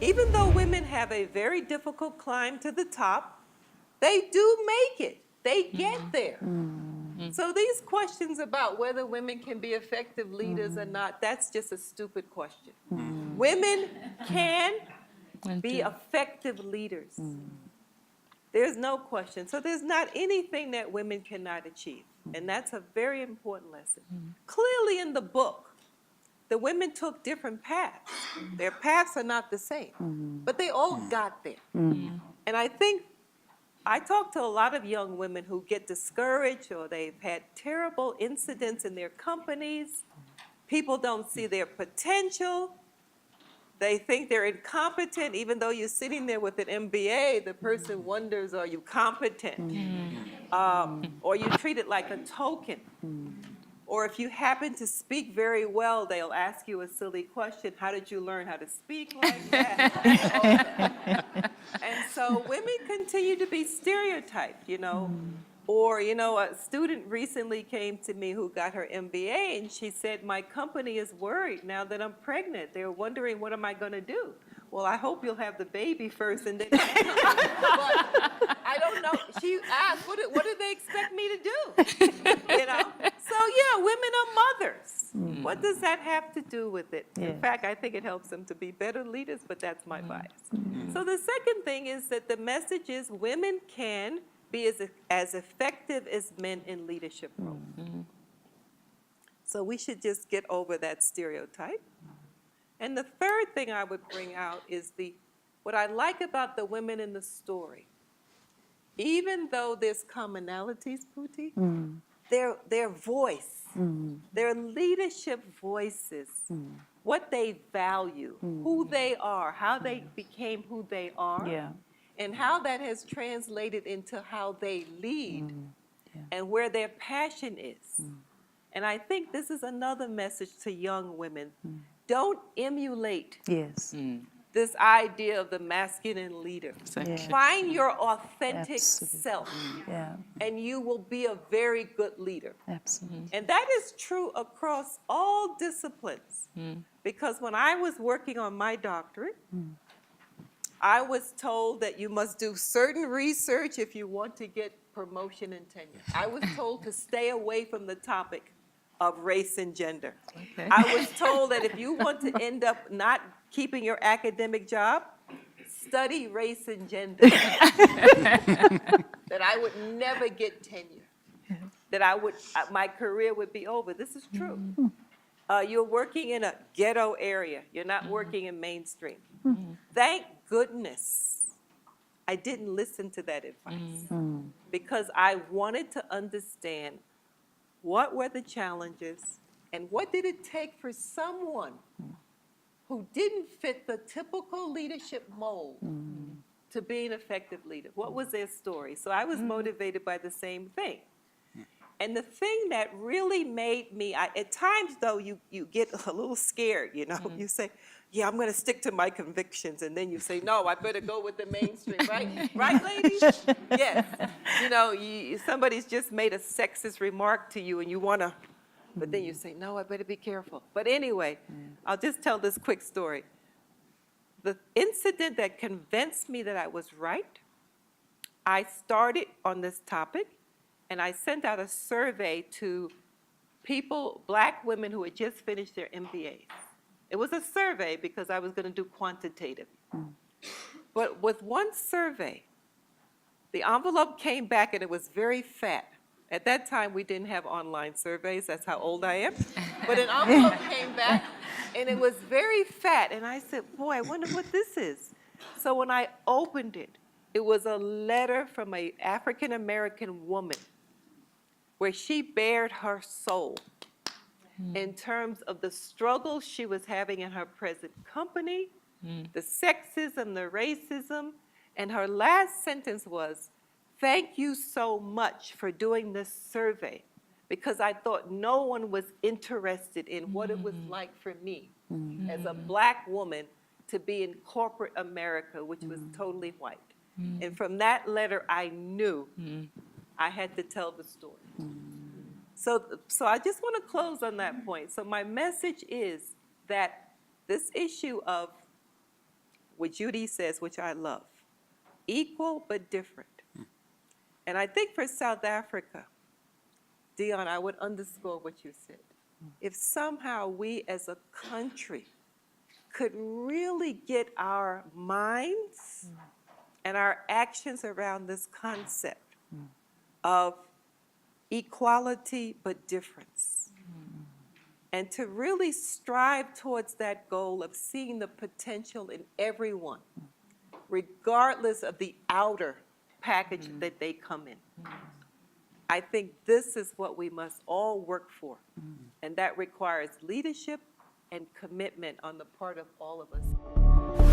even though women have a very difficult climb to the top, they do make it. They get there. So these questions about whether women can be effective leaders or not, that's just a stupid question. Women can be effective leaders. There's no question. So there's not anything that women cannot achieve. And that's a very important lesson. Clearly in the book, the women took different paths. Their paths are not the same, but they all got there. And I think I talk to a lot of young women who get discouraged or they've had terrible incidents in their companies. People don't see their potential. They think they're incompetent, even though you're sitting there with an MBA, the person wonders, are you competent? Or you treat it like a token. Or if you happen to speak very well, they'll ask you a silly question, how did you learn how to speak like that? And so women continue to be stereotyped, you know. Or, you know, a student recently came to me who got her MBA, and she said, my company is worried now that I'm pregnant. They're wondering, what am I going to do? Well, I hope you'll have the baby first, and then but I don't know. She asked, what do they expect me to do? You know? So, yeah, women are mothers. What does that have to do with it? In fact, I think it helps them to be better leaders, but that's my bias. So the second thing is that the message is women can be as effective as men in leadership roles. So we should just get over that stereotype. And the third thing I would bring out is what I like about the women in the story. Even though there's commonalities, Pootie, their voice, their leadership voices, what they value, who they are, how they became who they are, and how that has translated into how they lead and where their passion is. And I think this is another message to young women. Don't emulate this idea of the masculine leader. Find your authentic self, and you will be a very good leader. And that is true across all disciplines. Because when I was working on my doctorate, I was told that you must do certain research if you want to get promotion and tenure. I was told to stay away from the topic of race and gender. I was told that if you want to end up not keeping your academic job, study race and gender. That I would never get tenure. That my career would be over. This is true. You're working in a ghetto area. You're not working in mainstream. Thank goodness I didn't listen to that advice because I wanted to understand what were the challenges and what did it take for someone who didn't fit the typical leadership mold to be an effective leader. What was their story? So I was motivated by the same thing. And the thing that really made me, at times though, you get a little scared, you know. You say, yeah, I'm going to stick to my convictions. And then you say, no, I better go with the mainstream, right? Right, ladies? Yes. You know, somebody's just made a sexist remark to you and you want to, but then you say, no, I better be careful. But anyway, I'll just tell this quick story. The incident that convinced me that I was right, I started on this topic and I sent out a survey to people, Black women who had just finished their MBAs. It was a survey because I was going to do quantitative. But with one survey, the envelope came back and it was very fat. At that time, we didn't have online surveys. That's how old I am. But an envelope came back and it was very fat. And I said, boy, I wonder what this is. So when I opened it, it was a letter from an African-American woman where she bared her soul in terms of the struggles she was having in her present company, the sexism, the racism, and her last sentence was, thank you so much for doing this survey because I thought no one was interested in what it was like for me as a Black woman to be in corporate America, which was totally white. And from that letter, I knew I had to tell the story. So I just want to close on that point. So my message is that this issue of what Judy says, which I love, equal but different. And I think for South Africa, Dion, I would underscore what you said. If somehow we as a country could really get our minds and our actions around this concept of equality but difference, and to really strive towards that goal of seeing the potential in everyone, regardless of the outer package that they come in. I think this is what we must all work for, and that requires leadership and commitment on the part of all of us.